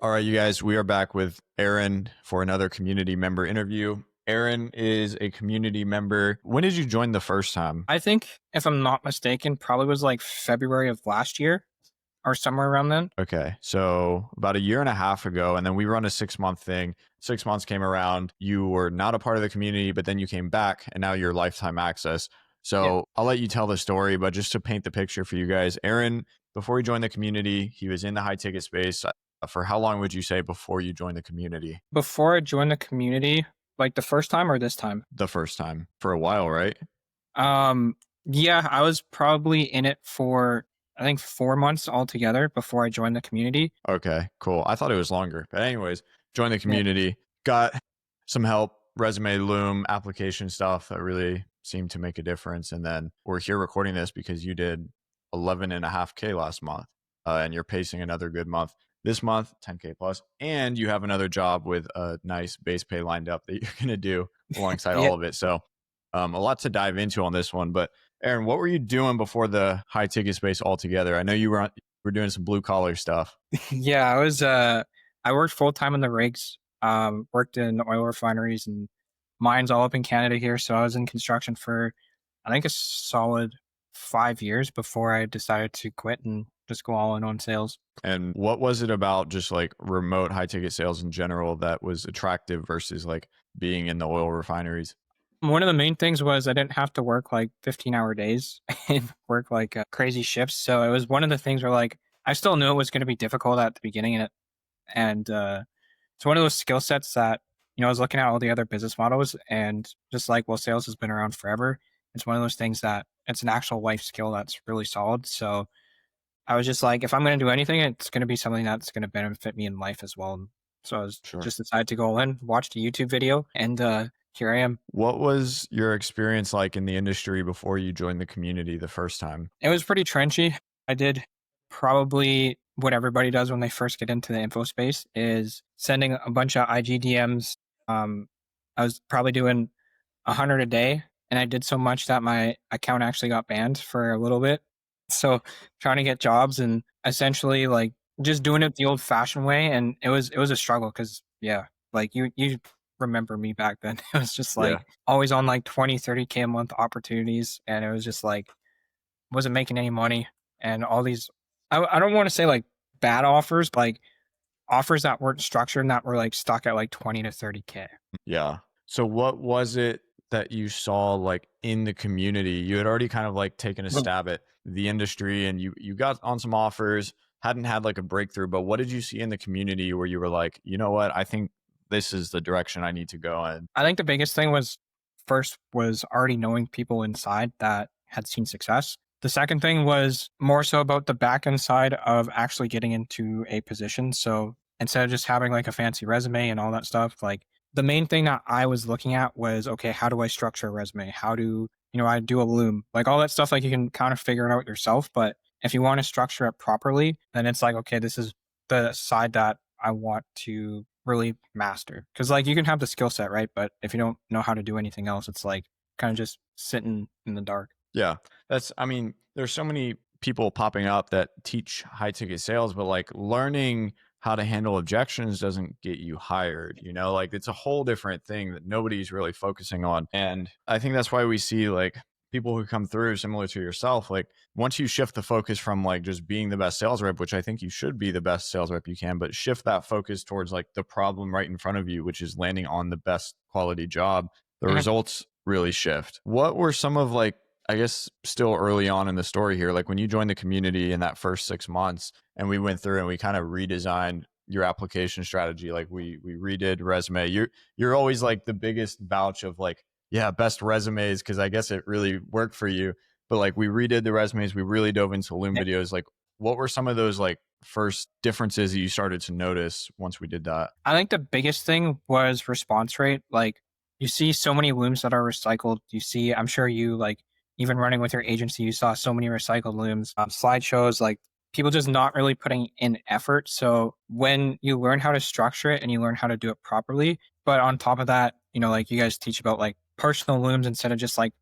All right, you guys, we are back with Aaron for another community member interview. Aaron is a community member. When did you join the first time? I think, if I'm not mistaken, probably was like February of last year or somewhere around then. Okay, so about a year and a half ago, and then we run a 6 month thing. 6 months came around. You were not a part of the community, but then you came back, and now you're lifetime access. Yeah. So I'll let you tell the story, but just to paint the picture for you guys, Aaron, before he joined the community, he was in the high ticket space. For how long would you say before you joined the community? Before I joined the community, like the first time or this time? The first time for a while, right? Um, yeah, I was probably in it for I think 4 months altogether before I joined the community. Okay, cool. I thought it was longer. But anyways, joined the Yeah. community, got some help, resume loom, application stuff that really seemed to make a difference. And then we're here recording this because you did 11.5K last month, and you're pacing another good month. This month, 10K plus, and you have another job with a nice base pay lined up that you're going to do alongside Yeah. all of it. So a lot to dive into on this one. But Aaron, what were you doing before the high ticket space altogether? I know you were doing some blue collar stuff. Yeah, I worked full time in the rigs, worked in oil refineries and mines all up in Canada here. So I was in construction for I think a solid 5 years before I decided to quit and just go all in on sales. And what was it about just like remote high ticket sales in general that was attractive versus like being in the oil refineries? One of the main things was I didn't have to work like 15-hour days and work like crazy shifts. So it was one of the things where like I still knew it was going to be difficult at the beginning, and it's one of those skill sets that I was looking at all the other business models and just like, well, sales has been around forever. It's one of those things that it's an actual life skill that's really solid. So I was just like, if I'm going to do anything, it's going to be something that's going to benefit me in life as well. And so I was Sure. just decided to go in, watched a YouTube video, and here I am. What was your experience like in the industry before you joined the community the first time? It was pretty trenchy. I did probably what everybody does when they first get into the info space is sending a bunch of IGDMs. I was probably doing 100 a day, and I did so much that my account actually got banned for a little bit. So trying to get jobs and essentially like just doing it the old fashioned way, and it was a struggle because yeah, like you remember me back then. It was just Yeah. like always on like 20, 30K a month opportunities, and it was just like wasn't making any money, and all these I don't want to say like bad offers, but like offers that weren't structured and that were like stuck at like 20 to 30K. Yeah. So what was it that you saw like in the community? You had already kind of like taken a stab at the industry and you got on some offers, hadn't had like a breakthrough, but what did you see in the community where you were like, you know what, I think this is the direction I need to go in? I think the biggest thing was first was already knowing people inside that had seen success. The second thing was more so about the back end side of actually getting into a position. So instead of just having like a fancy resume and all that stuff, like the main thing that I was looking at was, okay, how do I structure a resume? How do, I do a loom? Like all that stuff, like you can kind of figure it out yourself. But if you want to structure it properly, then it's like, okay, this is the side that I want to really master. Cause like you can have the skill set, right? But if you don't know how to do anything else, it's like kind of just sitting in the dark. Yeah. I mean, there's so many people popping up that teach high ticket sales, but like learning how to handle objections doesn't get you hired, like it's a whole different thing that nobody's really focusing on. And I think that's why we see like people who come through similar to yourself, like once you shift the focus from like just being the best sales rep, which I think you should be the best sales rep you can, but shift that focus towards like the problem right in front of you, which is landing on the best quality job, the Mhm. results really shift. What were some of like, I guess still early on in the story here, like when you joined the community in that first 6 months and we went through and we kind of redesigned your application strategy, like we redid resume. You're always like the biggest vouch of like, yeah, best resumes, because I guess it really worked for you. But like we redid the resumes, we really dove into Loom Yeah. videos. Like what were some of those like first differences that you started to notice once we did that? I think the biggest thing was response rate. Like you see so many looms that are recycled. You see, I'm sure you like even running with your agency, you saw so many recycled looms, slideshows, like people just not really putting in effort. So when you learn how to structure it and you learn how to do it properly, but on top of that, like you guys teach about like personal looms instead of just like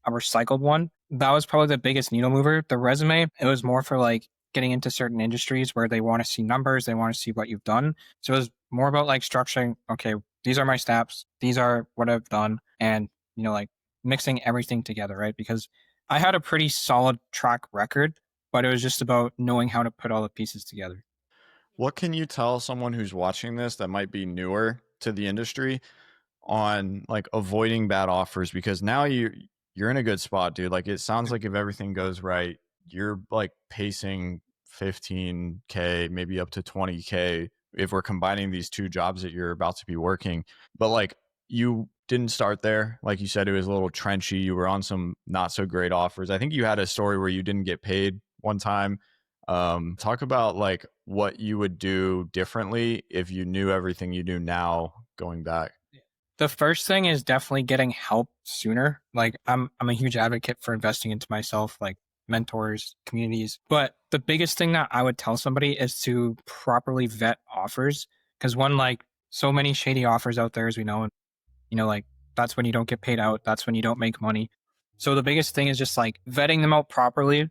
a recycled one. That was probably the biggest needle mover. The resume, it was more for like getting into certain industries where they want to see numbers, they want to see what you've done. So it was more about like structuring, okay, these are my steps, these are what I've done, and like mixing everything together, right? Because I had a pretty solid track record, but it was just about knowing how to put all the pieces together. What can you tell someone who's watching this that might be newer to the industry on like avoiding bad offers? Because now you're in a good spot, dude. Like it sounds like if everything goes right, you're like pacing 15K, maybe up to 20K if we're combining these two jobs that you're about to be working. But like you didn't start there. Like you said, it was a little trenchy. You were on some not so great offers. I think you had a story where you didn't get paid one time. Talk about like what you would do differently if you knew everything you do now going back. The first thing is definitely getting help sooner. Like I'm a huge advocate for investing into myself, like mentors, communities. But the biggest thing that I would tell somebody is to properly vet offers. Because one, like so many shady offers out there as we know, and like that's when you don't get paid out. That's when you don't make money. So the biggest thing is just like vetting them out properly,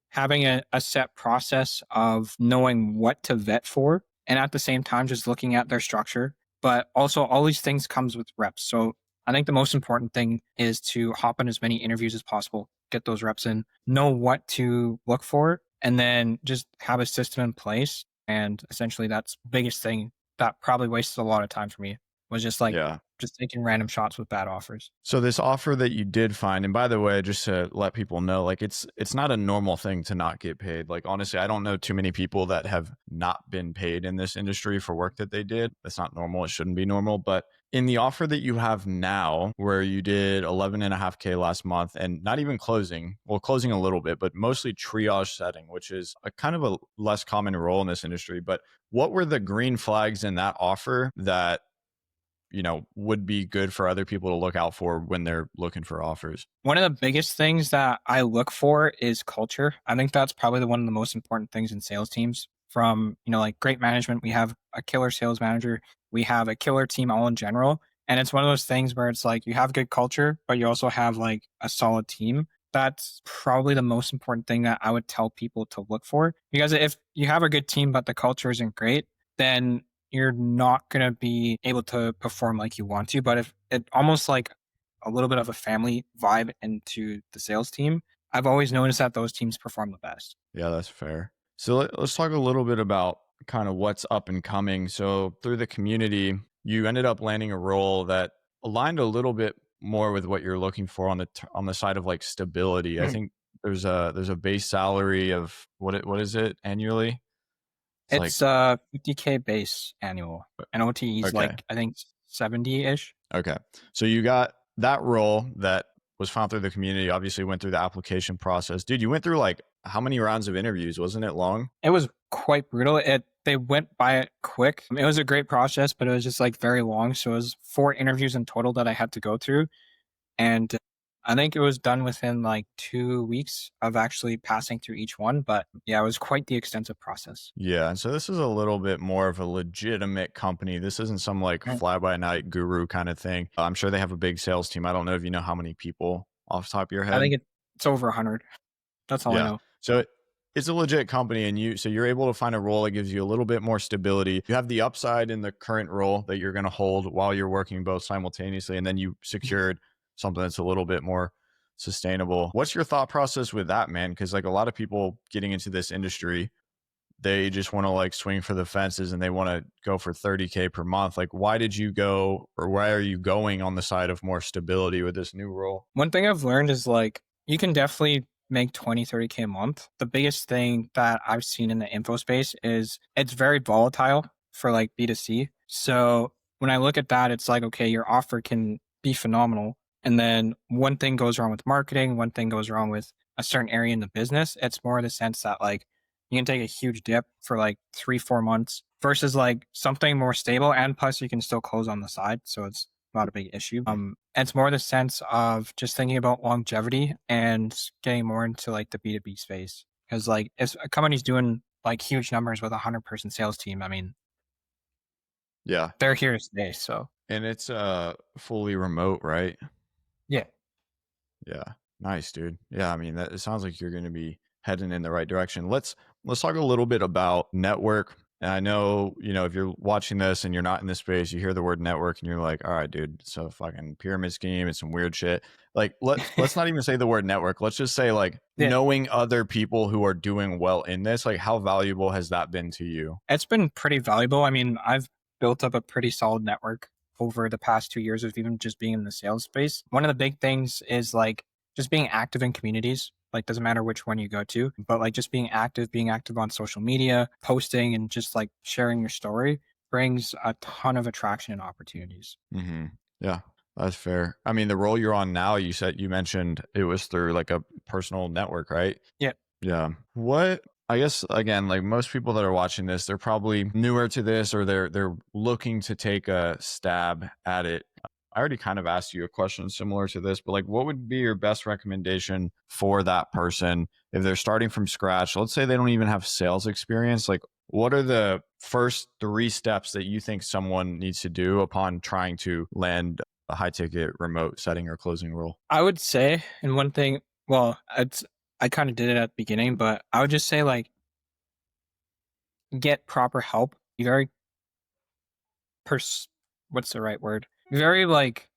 having a set process of knowing what to vet for, and at the same time just looking at their structure. But also all these things comes with reps. So I think the most important thing is to hop on as many interviews as possible, get those reps in, know what to look for, and then just have a system in place. And essentially that's the biggest thing that probably wasted a lot of time for me, was just like Yeah. just taking random shots with bad offers. So this offer that you did find, and by the way, just to let people know, like it's not a normal thing to not get paid. Like honestly, I don't know too many people that have not been paid in this industry for work that they did. That's not normal. It shouldn't be normal. But in the offer that you have now, where you did 11.5K last month and not even closing, well, closing a little bit, but mostly triage setting, which is a kind of a less common role in this industry. But what were the green flags in that offer that would be good for other people to look out for when they're looking for offers? One of the biggest things that I look for is culture. I think that's probably one of the most important things in sales teams. From, like great management, we have a killer sales manager, we have a killer team all in general. And it's one of those things where it's like you have good culture, but you also have like a solid team. That's probably the most important thing that I would tell people to look for. Because if you have a good team, but the culture isn't great, then you're not going to be able to perform like you want to. But if it almost like a little bit of a family vibe into the sales team, I've always noticed that those teams perform the best. Yeah, that's fair. So let's talk a little bit about kind of what's up and coming. So through the community, you ended up landing a role that aligned a little bit more with what you're looking for on on the side of like stability. I Mhm. think there's a base salary of what is it annually? It's like It's 50K base annual, and OTE is okay. like I think 70-ish. Okay. So you got that role that was found through the community, obviously went through the application process. Dude, you went through like how many rounds of interviews? Wasn't it long? It was quite brutal. They went by it quick. It was a great process, but it was just like very long. So it was 4 interviews in total that I had to go through. And I think it was done within like 2 weeks of actually passing through each one. But yeah, it was quite the extensive process. Yeah. And so this is a little bit more of a legitimate company. This isn't some like Mm. fly by night guru kind of thing. I'm sure they have a big sales team. I don't know if you know how many people off the top of your I head. think it's over 100. That's all I Yeah. know. So it's a legit company and you're able to find a role that gives you a little bit more stability. You have the upside in the current role that you're going to hold while you're working both simultaneously and then you secured something that's a little bit more sustainable. What's your thought process with that, man? Cuz like a lot of people getting into this industry, they just want to like swing for the fences and they want to go for 30K per month. Like why did you go or why are you going on the side of more stability with this new role? One thing I've learned is like you can definitely make 20, 30K a month. The biggest thing that I've seen in the info space is it's very volatile for like B2C. So when I look at that, it's like, okay, your offer can be phenomenal. And then one thing goes wrong with marketing, one thing goes wrong with a certain area in the business. It's more in the sense that like you can take a huge dip for like 3, 4 months versus like something more stable. And plus you can still close on the side. So it's not a big issue. It's more the sense of just thinking about longevity and getting more into like the B2B space. Because like if a company's doing like huge numbers with a 100-person sales team, I mean, Yeah. they're here to stay. So And it's fully remote, right? yeah. Yeah. Nice, dude. Yeah, I mean, that it sounds like you're going to be heading in the right direction. Let's let's talk a little bit about network. And I know, if you're watching this and you're not in this space, you hear the word network and you're like, all right, dude, it's a fucking pyramid scheme. It's some weird shit. Like, let's not even say the word network. Let's just say like Yeah, knowing other people who are doing well in this. Like, how valuable has that been to you? it's been pretty valuable. I mean, I've built up a pretty solid network over the past 2 years of even just being in the sales space. One of the big things is like just being active in communities. Like, doesn't matter which one you go to, but like just being active on social media, posting, and just like sharing your story brings a ton of attraction and opportunities. Hmm. Yeah, that's fair. I mean, the role you're on now, you mentioned it was through like a personal network, right? Yeah. Yeah. I guess again, like most people that are watching this, they're probably newer to this or they're looking to take a stab at it. I already kind of asked you a question similar to this, but like what would be your best recommendation for that person if they're starting from scratch? Let's say they don't even have sales experience. Like what are the first three steps that you think someone needs to do upon trying to land a high ticket remote setting or closing role? I would say, and one thing, well, I kind of did it at the beginning, but I would just say like get proper help. Be very what's the right word? Be very like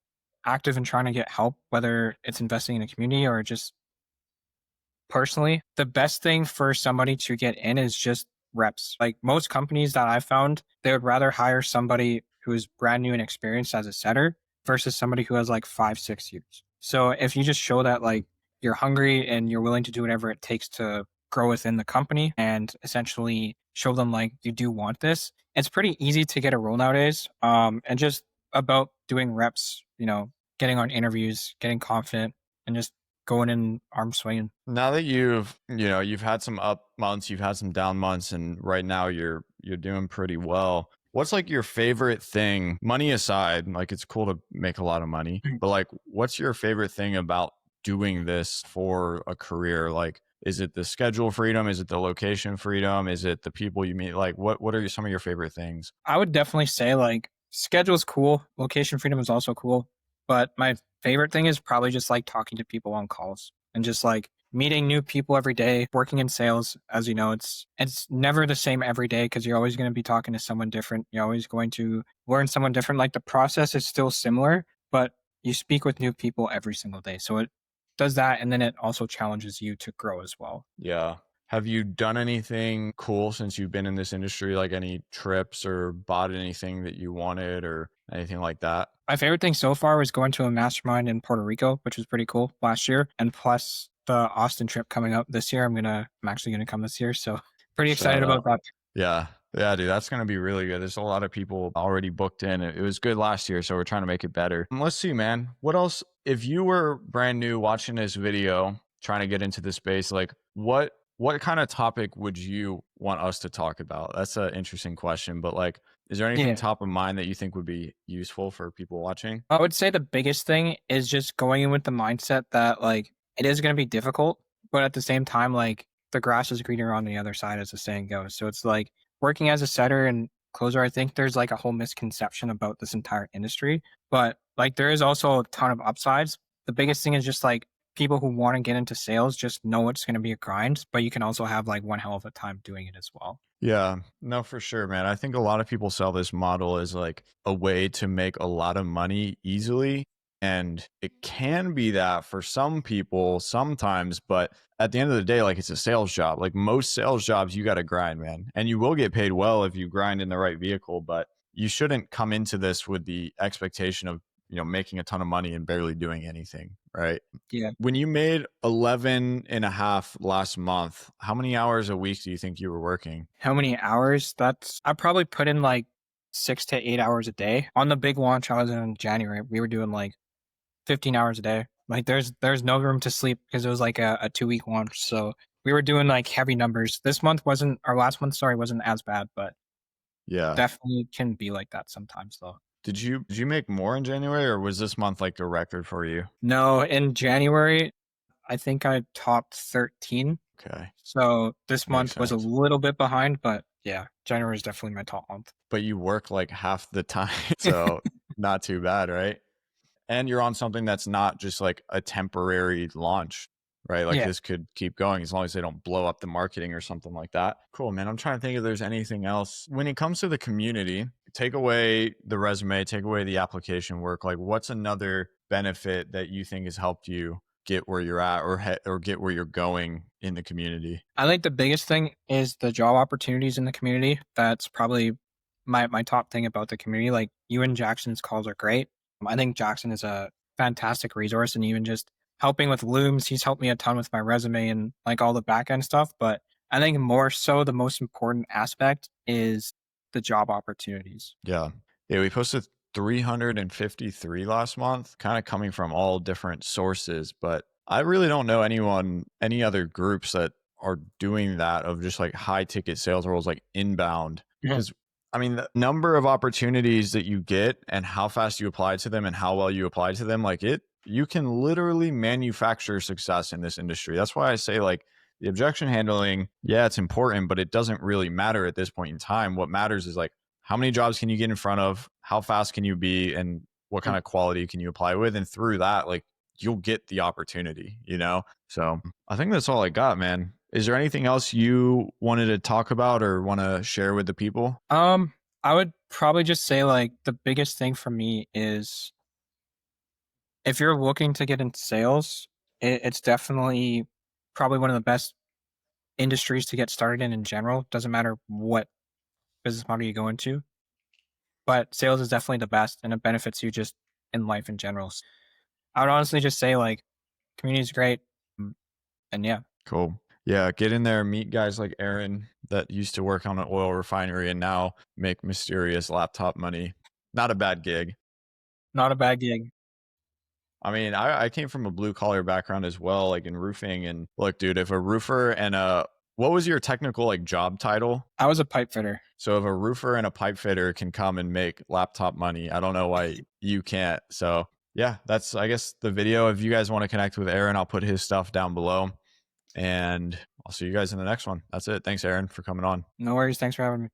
active in trying to get help, whether it's investing in a community or just personally. The best thing for somebody to get in is just reps. Like most companies that I've found, they would rather hire somebody who is brand new and experienced as a setter versus somebody who has like 5, 6 years. So if you just show that like you're hungry and you're willing to do whatever it takes to grow within the company and essentially show them like you do want this, it's pretty easy to get a role nowadays. And just about doing reps, getting on interviews, getting confident, and just going in arm swinging. Now that you've had some up months, you've had some down months, and right now you're doing pretty well. What's like your favorite thing, money aside? Like it's cool to make a lot of money, but like what's your favorite thing about doing this for a career? Like is it the schedule freedom? Is it the location freedom? Is it the people you meet? Like what are some of your favorite things? I would definitely say like schedule's cool, location freedom is also cool, but my favorite thing is probably just like talking to people on calls and just like meeting new people every day. Working in sales, as you know, it's never the same every day because you're always going to be talking to someone different. You're always going to learn someone different. Like the process is still similar, but you speak with new people every single day. So it does that, and then it also challenges you to grow as well. Yeah. Have you done anything cool since you've been in this industry? Like any trips or bought anything that you wanted or anything like that? My favorite thing so far was going to a mastermind in Puerto Rico, which was pretty cool last year. And plus the Austin trip coming up this year. I'm actually gonna come this year. So pretty excited Shout about out. that. Yeah. Yeah, dude, that's going to be really good. There's a lot of people already booked in. It was good last year, so we're trying to make it better. Let's see, man. What else? If you were brand new watching this video, trying to get into this space, like what kind of topic would you want us to talk about? That's an interesting question, but like is there anything Yeah. top of mind that you think would be useful for people watching? I would say the biggest thing is just going in with the mindset that like it is gonna be difficult, but at the same time, like the grass is greener on the other side, as the saying goes. So it's like working as a setter and closer, I think there's like a whole misconception about this entire industry. But like there is also a ton of upsides. The biggest thing is just like people who want to get into sales just know it's gonna be a grind, but you can also have like one hell of a time doing it as well. Yeah, no, for sure, man. I think a lot of people sell this model as like a way to make a lot of money easily. And it can be that for some people sometimes, but at the end of the day, like it's a sales job. Like most sales jobs, you got to grind, man. And you will get paid well if you grind in the right vehicle, but you shouldn't come into this with the expectation of, making a ton of money and barely doing anything, right? Yeah. When you made 11 and a half last month, how many hours a week do you think you were working? How many hours? I probably put in like 6 to 8 hours a day. On the big launch I was in January, we were doing like 15 hours a day. Like there's no room to sleep because it was like a 2 week launch. So we were doing like heavy numbers. This month wasn't our last month, sorry, wasn't as bad, but Yeah. definitely can be like that sometimes though. Did you make more in January or was this month like a record for you? No, in January, I think I topped 13. Okay. So this Makes month was a sense. little bit behind, but yeah, January is definitely my top month. But you work like half the time, so not too bad, right? And you're on something that's not just like a temporary launch. right? Like Yeah. this could keep going as long as they don't blow up the marketing or something like that. Cool, man. I'm trying to think if there's anything else. When it comes to the community, take away the resume, take away the application work. Like, what's another benefit that you think has helped you get where you're at or get where you're going in the community? I think the biggest thing is the job opportunities in the community. That's probably my top thing about the community. Like you and Jackson's calls are great. I think Jackson is a fantastic resource, and even just helping with looms, he's helped me a ton with my resume and like all the back end stuff. But I think more so the most important aspect is the job opportunities. Yeah. Yeah, we posted 353 last month, kind of coming from all different sources, but I really don't know any other groups that are doing that of just like high ticket sales roles like inbound. Mhm. Because I mean, the number of opportunities that you get and how fast you apply to them and how well you apply to them, like you can literally manufacture success in this industry. That's why I say like the objection handling, yeah, it's important, but it doesn't really matter at this point in time. What matters is like how many jobs can you get in front of, how fast can you be, and what kind of quality can you apply with, and through that like you'll get the opportunity, you know. So I think that's all I got, man. Is there anything else you wanted to talk about or want to share with the people? Um, I would probably just say like the biggest thing for me is if you're looking to get into sales, it's definitely probably one of the best industries to get started in general. Doesn't matter what business model you go into, but sales is definitely the best and it benefits you just in life in general. I would honestly just say like community is great. mm, And yeah, Cool. Yeah, get in there, meet guys like Aaron that used to work on an oil refinery and now make mysterious laptop money. Not a bad gig. not a bad gig. I mean, I came from a blue collar background as well, like in roofing. And look, dude, if a roofer and a what was your technical like job title? I was a pipe fitter. So if a roofer and a pipe fitter can come and make laptop money, I don't know why you can't. So yeah, that's I guess the video. If you guys want to connect with Aaron, I'll put his stuff down below. And I'll see you guys in the next one. That's it. Thanks, Aaron, for coming on. No worries. Thanks for having me.